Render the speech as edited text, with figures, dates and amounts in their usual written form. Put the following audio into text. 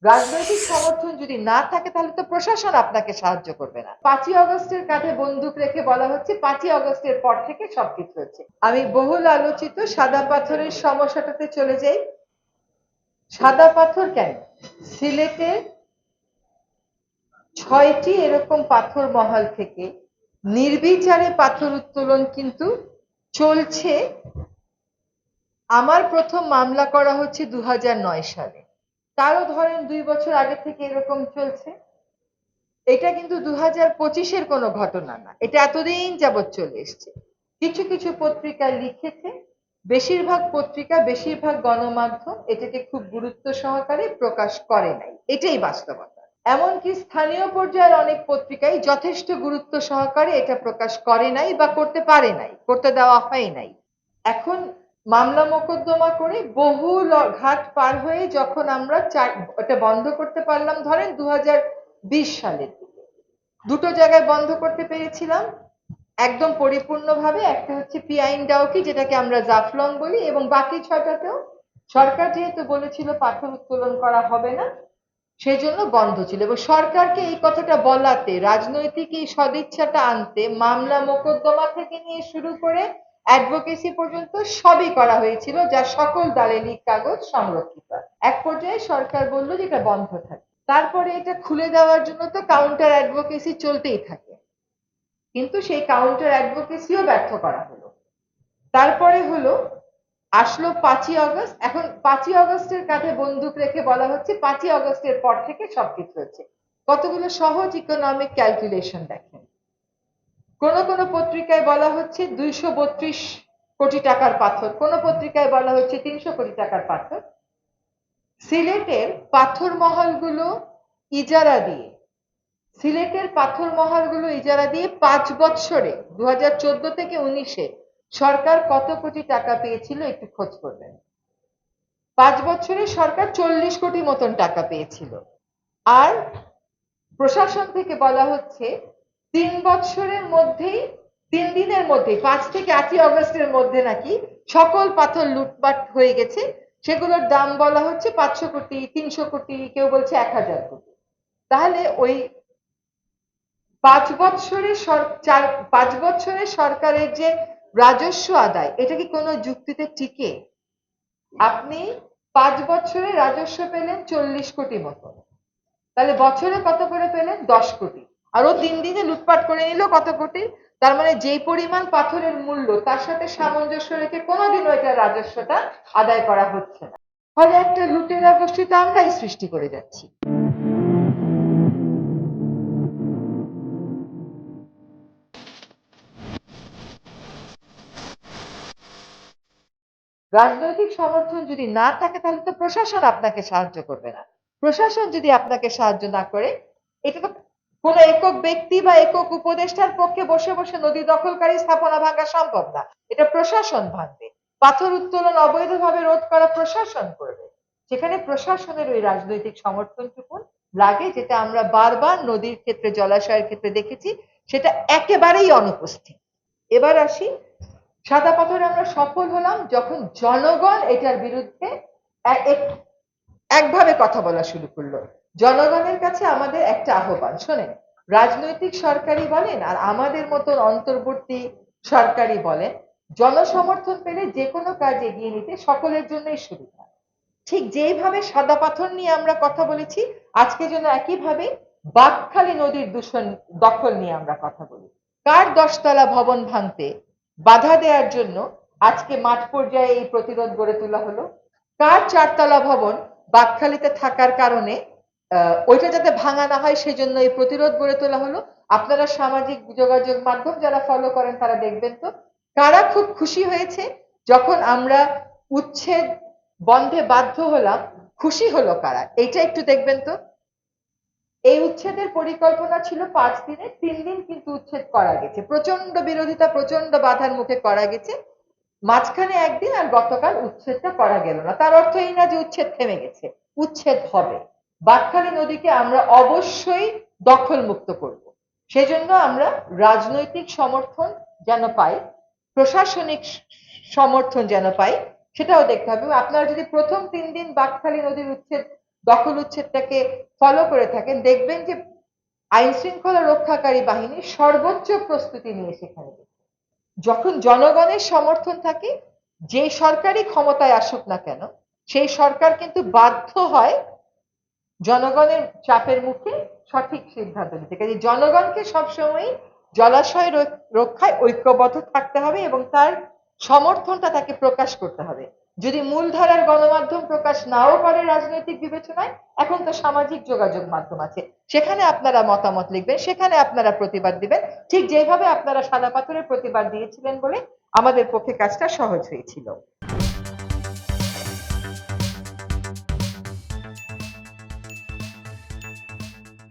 রাজনৈতিক সমর্থন যদি না থাকে তাহলে তো প্রশাসন আপনাকে সাহায্য করবে না। 5ই আগস্টের কাঁধে বন্দুক রেখে বলা হচ্ছে 5ই আগস্টের পর থেকে সবকিছু হচ্ছে। আমি বহুল আলোচিত সাদা পাথরের সমস্যাটাতে চলে যাই। সাদা পাথর কেন? সিলেটে 6টি এরকম পাথর মহল থেকে নির্বিচারে পাথর উত্তোলন কিন্তু চলছে। আমার প্রথম মামলা করা হচ্ছে 2009 সালে। তারও ধরেন 2 বছর আগে থেকে এরকম চলছে। এটা কিন্তু 2025-এর কোনো ঘটনা না, এটা এতদিন যাবৎ চলে এসছে। কিছু কিছু পত্রিকা লিখেছে, বেশিরভাগ পত্রিকা বেশিরভাগ গণমাধ্যম এটাকে খুব গুরুত্ব সহকারে প্রকাশ করে নাই, এটাই বাস্তবতা। এমনকি স্থানীয় পর্যায়ের অনেক পত্রিকাই যথেষ্ট গুরুত্ব সহকারে এটা প্রকাশ করে নাই বা করতে পারে নাই, করতে দেওয়া হয় নাই। এখন মামলা মোকদ্দমা করে বহু ঘাট পার হয়ে যখন আমরা এটা বন্ধ করতে পারলাম ধরেন 2020 সালের দিকে, দুটো জায়গায় বন্ধ করতে পেরেছিলাম একদম পরিপূর্ণভাবে। একটা হচ্ছে পিআইন ডাউকি, যেটাকে আমরা জাফলং বলি, এবং বাকি 6টাতেও সরকার যেহেতু বলেছিল পাথর উত্তোলন করা হবে না, সেজন্য বন্ধ ছিল। এবং সরকারকে এই কথাটা বলাতে, রাজনৈতিক এই সদিচ্ছাটা আনতে মামলা মোকদ্দমা থেকে নিয়ে শুরু করে অ্যাডভোকেসি পর্যন্ত সবই করা হয়েছিল, যা সকল দালালি কাগজ সংরক্ষিত। এক পর্যায়ে সরকার বলল যে এটা বন্ধ থাকে, তারপরে এটা খুলে দেওয়ার জন্য তো কাউন্টার অ্যাডভোকেসি চলতেই থাকে, কিন্তু সেই কাউন্টার অ্যাডভোকেসিও ব্যর্থ করা হলো। তারপরে হলো আসলো 5ই আগস্ট। এখন 5ই আগস্টের কাঁধে বন্দুক রেখে বলা হচ্ছে 5ই আগস্টের পর থেকে সবকিছু হচ্ছে। কতগুলো সহজ ইকোনমিক ক্যালকুলেশন দেখেন। কোন কোন পত্রিকায় বলা হচ্ছে 232 কোটি টাকার পাথর, কোন পত্রিকায় বলা হচ্ছে 300 কোটি টাকার পাথর। সিলেটের পাথর মহলগুলো ইজারা দিয়ে সিলেটের পাথর মহলগুলো ইজারা দিয়ে 5 বছরে 2014 থেকে 19-এ সরকার কত কোটি টাকা পেয়েছিল একটু খোঁজ করবেন। 5 বছরে সরকার 40 কোটি মতন টাকা পেয়েছিল। আর প্রশাসন থেকে বলা হচ্ছে 3 বছরের মধ্যেই, 3 দিনের মধ্যে, 5 থেকে 8ই আগস্টের মধ্যে নাকি সকল পাথর লুটপাট হয়ে গেছে। সেগুলোর দাম বলা হচ্ছে 500 কোটি, 300 কোটি, কেউ বলছে 1000 কোটি। তাহলে ওই 5 বছরে সরকারের যে রাজস্ব আদায়, এটা কি কোনো যুক্তিতে টিকে? আপনি 5 বছরে রাজস্ব পেলেন 40 কোটি মতো, তাহলে বছরে কত করে পেলেন? 10 কোটি। আর ও 3 দিনে লুটপাট করে নিল কত কোটি? তার মানে যেই পরিমাণ পাথরের মূল্য, তার সাথে সামঞ্জস্য রেখে কোনোদিনও এটা রাজস্বটা আদায় করা হচ্ছে না। ফলে একটা লুটেরা গোষ্ঠী তো আমরাই সৃষ্টি করে যাচ্ছি। রাজনৈতিক সমর্থন যদি না থাকে তাহলে তো প্রশাসন আপনাকে সাহায্য করবে না। প্রশাসন যদি আপনাকে সাহায্য না করে, এটা তো কোনো একক ব্যক্তি বা একক উপদেষ্টার পক্ষে বসে বসে নদী দখলকারী স্থাপনা ভাঙা সম্ভব না, এটা প্রশাসন ভাঙবে। পাথর উত্তোলন অবৈধভাবে রোধ করা প্রশাসন করবে। সেখানে প্রশাসনের ওই রাজনৈতিক সমর্থনটুকু লাগে, যেটা আমরা বারবার নদীর ক্ষেত্রে, জলাশয়ের ক্ষেত্রে দেখেছি, সেটা একেবারেই অনুপস্থিত। এবার আসি, সাদা পাথরে আমরা সফল হলাম যখন জনগণ এটার বিরুদ্ধে একভাবে কথা বলা শুরু করলো। জনগণের কাছে আমাদের একটা আহ্বান, শোনেন, রাজনৈতিক সরকারি বলেন আর আমাদের মতন অন্তর্বর্তী সরকারি বলেন, জনসমর্থন পেলে যে কোনো কাজ এগিয়ে নিতে সকলের জন্যই সুবিধা। ঠিক যেইভাবে সাদা পাথর নিয়ে আমরা কথা বলেছি, আজকে যেন একইভাবে বাঁকখালী নদীর দখল নিয়ে আমরা কথা বলি। কার 10তলা ভবন ভাঙতে বাধা দেওয়ার জন্য আজকে মাঠ পর্যায়ে এই প্রতিরোধ গড়ে তোলা হলো? কার 4তলা ভবন বাঁকখালীতে থাকার কারণে ওইটা যাতে ভাঙা না হয় সেজন্য এই প্রতিরোধ গড়ে তোলা হলো? আপনারা সামাজিক যোগাযোগ মাধ্যম যারা ফলো করেন তারা দেখবেন তো, কারা খুব খুশি হয়েছে যখন আমরা উচ্ছেদ বন্ধে বাধ্য হলাম, খুশি হলো কারা, এইটা একটু দেখবেন তো। এই উচ্ছেদের পরিকল্পনা ছিল 5 দিনে, 3 দিন কিন্তু উচ্ছেদ করা গেছে, প্রচন্ড বিরোধিতা, প্রচন্ড বাধার মুখে করা গেছে। মাঝখানে একদিন আর গতকাল উচ্ছেদটা করা গেল না। তার অর্থ এই না যে উচ্ছেদ থেমে গেছে, উচ্ছেদ হবে। বাঁকখালী নদীকে আমরা অবশ্যই দখল মুক্ত করব। সেজন্য আমরা রাজনৈতিক সমর্থন যেন পাই, প্রশাসনিক সমর্থন যেন পাই, সেটাও দেখতে হবে। আপনারা যদি প্রথম 3 দিন বাঁকখালী নদীর উচ্ছেদ দখল উচ্ছেদটাকে ফলো করে থাকেন, দেখবেন যে আইন শৃঙ্খলা রক্ষাকারী বাহিনী সর্বোচ্চ প্রস্তুতি নিয়ে সেখানে গেছে। যখন জনগণের সমর্থন থাকে, যে সরকারই ক্ষমতায় আসুক না কেন, সেই সরকার কিন্তু বাধ্য হয় জনগণের চাপের মুখে সঠিক সিদ্ধান্ত নিতে। কাজে জনগণকে সবসময় জলাশয় রক্ষায় ঐক্যবদ্ধ থাকতে হবে এবং তার সমর্থনটা তাকে প্রকাশ করতে হবে। যদি মূলধারার গণমাধ্যম প্রকাশ নাও করে রাজনৈতিক বিবেচনায়, এখন তো সামাজিক যোগাযোগ মাধ্যম আছে, সেখানে আপনারা মতামত লিখবেন, সেখানে আপনারা প্রতিবাদ দিবেন, ঠিক যেভাবে আপনারা সাদা পাথরের প্রতিবাদ দিয়েছিলেন বলে আমাদের পক্ষে কাজটা সহজ হয়েছিল।